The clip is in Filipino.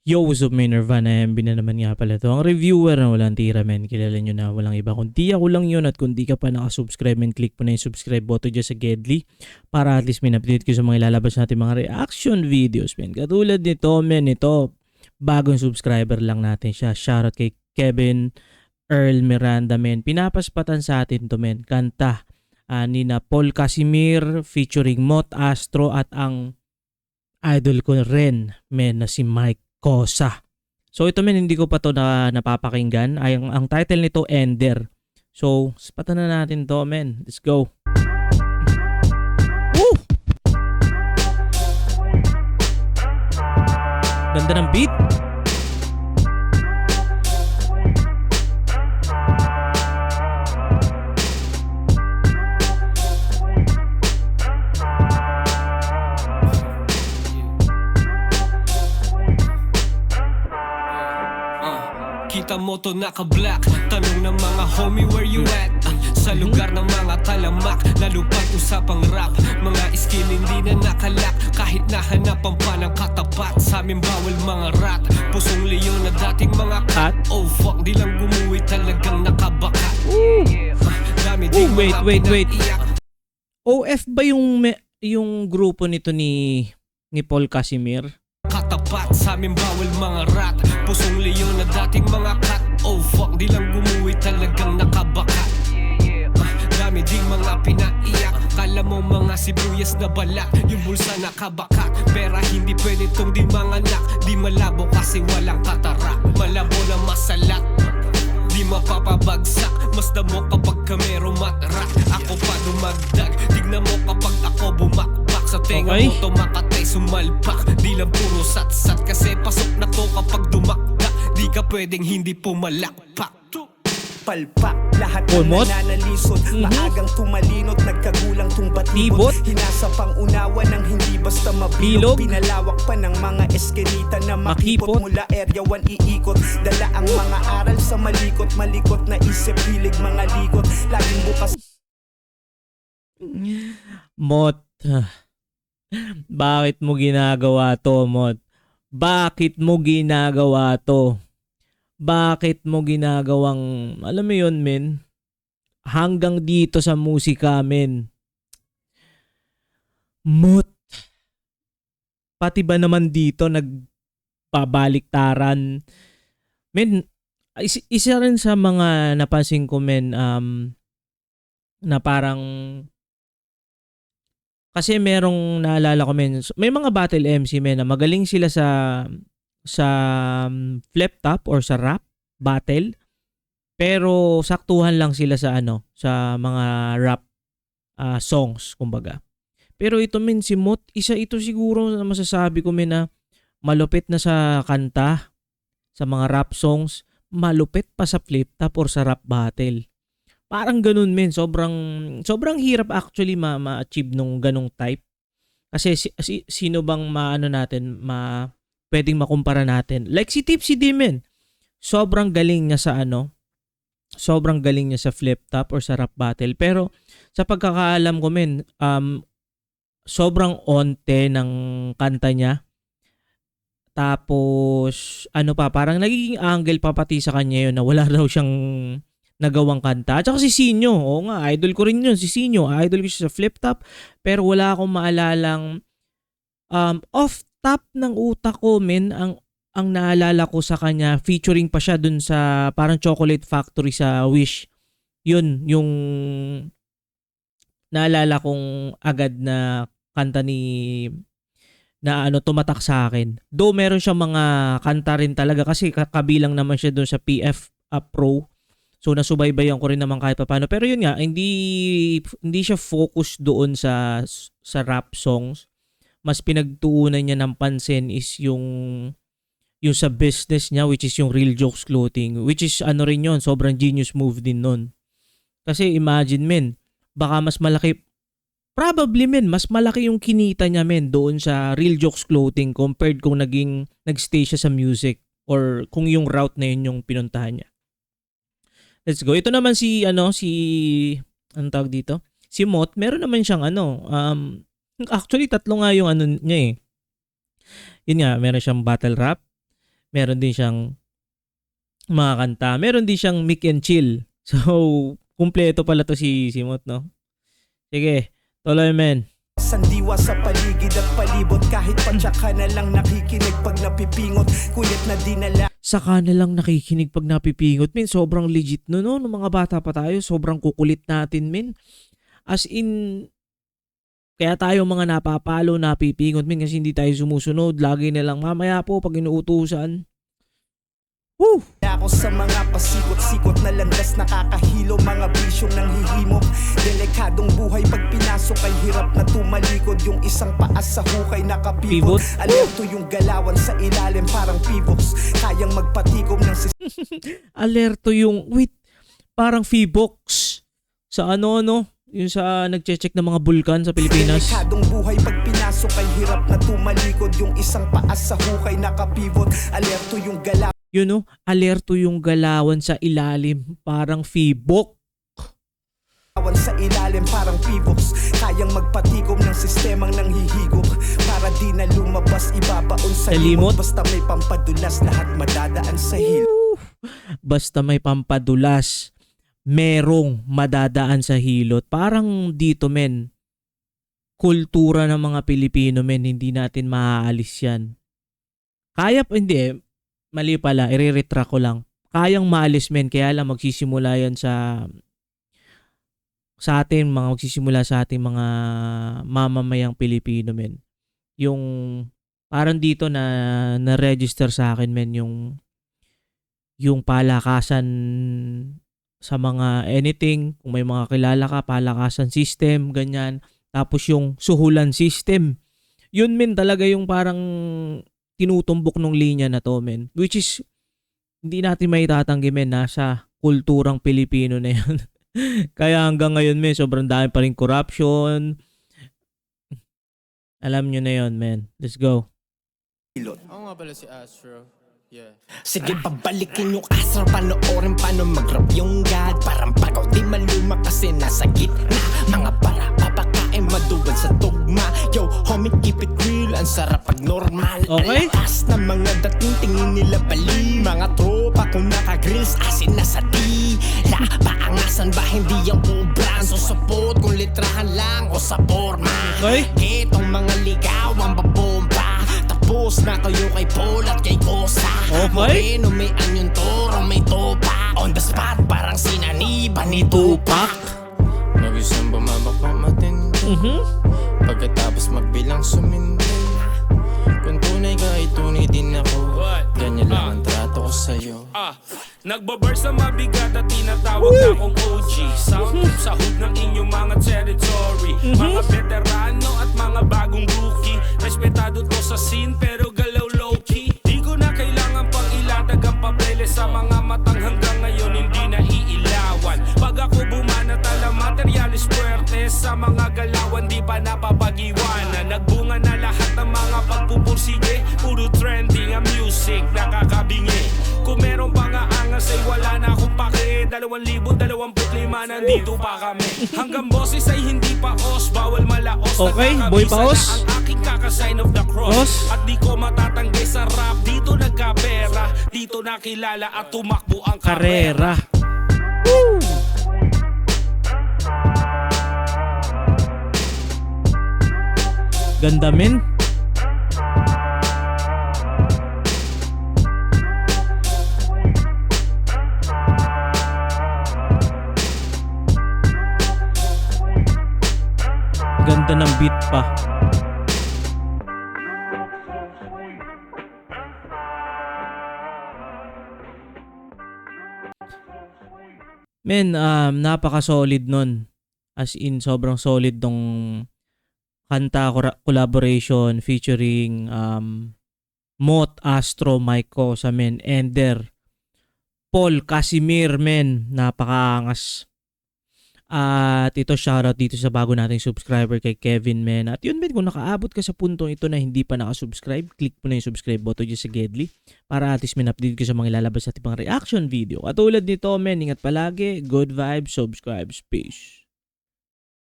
Yo, what's up, may Nirvana MB na naman nga pala to. Ang reviewer na walang tira, men. Kilala nyo na walang iba. Kundi ako lang yun, at kung di ka pa nakasubscribe, men, click mo na yung subscribe button dyan sa Gedli para at least may update ko sa mga ilalabas natin mga reaction videos, men. Katulad nito, men, ito, bagong subscriber lang natin siya. Shoutout kay Kevin Earl Miranda, men. Pinapaspatan sa atin to, men. Kanta ni na Paul Casimir featuring Mot Astro at ang idol ko rin, men, na si Mike Cosa. So ito, men, hindi ko pa to napapakinggan. Ang title nito, Ender. So, spatan na natin to, men. Let's go. Woo! Ganda ng beat. Kita mo to naka-black. Tanong ng mga homie, where you at? Sa lugar ng mga talamak, lalo pag usapang rap. Mga skill hindi na nakalak, kahit nahanapan pa ng katapat. Sa amin bawal mga rat, pusong leon na dating mga cat. Oh fuck, di lang gumuwi, talagang nakabaka. Dami di mga pinaiyak. OF ba yung grupo nito ni Paul Casimir? Katapat, sa amin bawal mga rat, pusong leon na dating mga cat. Oh fuck, di lang gumuwi, talagang nakabaka. Dami ding mga pinaiyak, kala mo mga sibuyas na balak. Yung bulsa nakabaka, pera hindi pwede tong di manganak. Di malabo kasi walang katara, malabo na masalat. Di mapapabagsak, mas damo kapag kamero matrak. Ako pa dumagdag, tignan mo kapag ako bumakbak. Sa tenga mo to makatay sumalpak, di lang puro satsat. Kasi pasok na to kapag dumakdak, di ka pwedeng hindi pumalakpak. Palpak, lahat ng nananalisod. Maagang tumalinot, nagkagulang tong batibot. Hinasa pang unawa ng hindi basta mabilog. Pinalawak pa ng mga eskelita na makipot. Mula area 1 iikot, dala ang mga aral sa malikot. Malikot na isip, hilig mga likot. Laging bukas. Mot, bakit mo ginagawa to, Mot? Bakit mo ginagawa to? Bakit mo ginagawang, alam mo yun, men? Hanggang dito sa musika, men. Mot. Pati ba naman dito nagbabaliktaran? Men, isa rin sa mga napansin ko, men, na parang, kasi merong naalala ko, men, may mga battle MC, men, na magaling sila sa flip top or sa rap battle, pero saktuhan lang sila sa sa mga rap songs, kumbaga. Pero ito, men, si Mot, isa ito siguro na masasabi ko, men, na malupit na sa kanta, sa mga rap songs, malupit pa sa flip top or sa rap battle. Parang ganun, men. Sobrang hirap actually ma-achieve nung ganung type. Kasi sino bang pwedeng makumpara natin? Like si Tipsy D, men. Sobrang galing niya sa flip top or sa rap battle. Pero sa pagkakaalam ko, men, sobrang onte ng kanta niya. Tapos parang nagiging angle pa pati sa kanya yun na wala raw siyang nagawang kanta. At saka si Sinyo, oo nga, idol ko rin yun, si Sinyo. Idol ko siya sa flip top, pero wala akong maalalang off top ng utak ko, men, ang naalala ko sa kanya, featuring pa siya dun sa parang Chocolate Factory sa Wish. Yun, yung naalala kong agad na kanta na tumatak sa akin. Though meron siyang mga kanta rin talaga kasi kabilang naman siya dun sa PF Pro. So nasubaybayan ko rin naman kahit paano. Pero yun nga, hindi siya focus doon sa rap songs. Mas pinagtuunan niya ng pansin is yung sa business niya, which is yung Real Jokes Clothing, which is rin yun, sobrang genius move din nun. Kasi imagine, men, baka mas malaki, probably, men, mas malaki yung kinita niya, men, doon sa Real Jokes Clothing compared kung nagstay siya sa music or kung yung route na yun yung pinuntahan niya. Let's go. Ito naman anong tawag dito? Si Mot, meron naman siyang actually tatlo nga yung niya eh. Yun nga, meron siyang battle rap, Meron din siyang mga kanta. Meron din siyang Mic and Chill. So, kumpleto pala to si Simot, no? Sige, tuloy men. Sandiwa sa paligid at palibot. Kahit patsaka na lang nakikinig pag napipingot. Kulit na dinala. Saka na lang nakikinig pag napipingot, men. Sobrang legit no. Nung mga bata pa tayo, sobrang kukulit natin, men. As in, kaya tayo mga napapalo, napipingot, men, kasi hindi tayo sumusunod. Lagi na lang, mamaya po, pag inuutusan. Woo! Ako sa mga pasikot-sikot na landas nakakahilo. Mga bisyong nanghihimok. Delikadong buhay pag pinasok ay hirap na tumalikod. Yung isang paas sa hukay nakapivot. Alerto yung galawan sa ilalim parang pivox. Kayang magpatikom ng Alerto yung, wait, parang Feebox. Sa ano, yung sa nagche-check ng mga bulkan sa Pilipinas. Delikadong buhay pag pinasok ay hirap na tumalikod. Yung isang paas sa hukay nakapivot. Alerto yung galawan. Yun no, alerto yung galawan sa ilalim, parang Feebox. Sa ilalim parang pivox. Kayang magpatikom ng sistemang nanghihigop. Para di na lumabas ibabaon sa limot. Basta may pampadulas lahat madadaan sa hilot. Basta may pampadulas, merong madadaan sa hilot. Parang dito men, kultura ng mga Pilipino men, hindi natin maaalis yan. Kaya pa, hindi mali pala, i-retract ko lang. Kayang maalis men, kaya lang magsisimula yan sa atin, magsisimula sa ating mga mamamayang Pilipino men. Yung parang dito na register sa akin men, yung palakasan sa mga anything, kung may mga kilala ka, palakasan system, ganyan. Tapos yung suhulan system. Yun men talaga yung parang tinutumbok nung linya na to men. Which is, hindi natin may tatanggi men, nasa kulturang Pilipino na yan. Kaya hanggang ngayon men, sobrang dami pa rin corruption. Alam nyo na yon men. Let's go. Ako nga pala si Astro. Yeah. Sige, pabalikin yung asar. Panoorin paano mag-rap yung God. Parang pagaw di maluma kasi nasa gitna. Mga para papakain madugan sa tugma. Yo, homie, keep it real. Ang sarap pag normal. Okay. Alakas na mga dating tingin nila bali. Mga tropa kung naka-grills asin na sa tila. Paangasan ba hindi yung ubran? So support kung litrahan lang o sa forma. Okay. Itong mga ligaw ang babomba. Tapos na kayo kay Paul at kay Kosa. Okay. Moreno may anyong toro, may topa. On the spot parang sinaniba ni Tupac. Mag-isang bumabak pa matindi. Pagkatapos magbilang sumindi. Kung tunay ka ay tunay din ako. Ganyan lang ang trato ko sa'yo. Nagbaburst na mabigat at tinatawag na akong OG. Sound trip sa hood ng inyong mga territory. Mga veterano at mga bagong rookie. Respetado to sa scene pero galaw low-key. Di ko na kailangan pang ilatag ang papeles sa mga matang hanggang ngayon hindi na iilawan. Pag ako bumanat alam materialis puwerte. Sa mga galawan di pa napapag-iwanan. Nagbunga na lahat ng mga pagpupursige. Puro trending ang music, nakakabingi. Kung meron pa nga angas ay wala na akong pake. 2025 nandito pa kami. Hanggang boses ay hindi pa os. Bawal malaos. Okay, boy pa os. Ang aking kaka-sign of the cross. Os. At di ko matatanggi sa rap. Dito nagkapera. Dito nakilala at tumakbo ang karera. Woo! Ganda men. Ganda ng beat pa. Men, napaka-solid nun. As in, sobrang solid nung kanta collaboration featuring Mot, Astro, Mike Cosa, men, Ender, Paul, Casimir, men, napakaangas. At ito, shoutout dito sa bago nating subscriber kay Kevin, men. At yun, men, kung nakaabot ka sa puntong ito na hindi pa nakasubscribe, click mo na yung subscribe button dyan sa Gedli para at least min-update ko sa mga ilalabas natin pang reaction video. At tulad nito, men, ingat palagi, good vibes, subscribe, peace.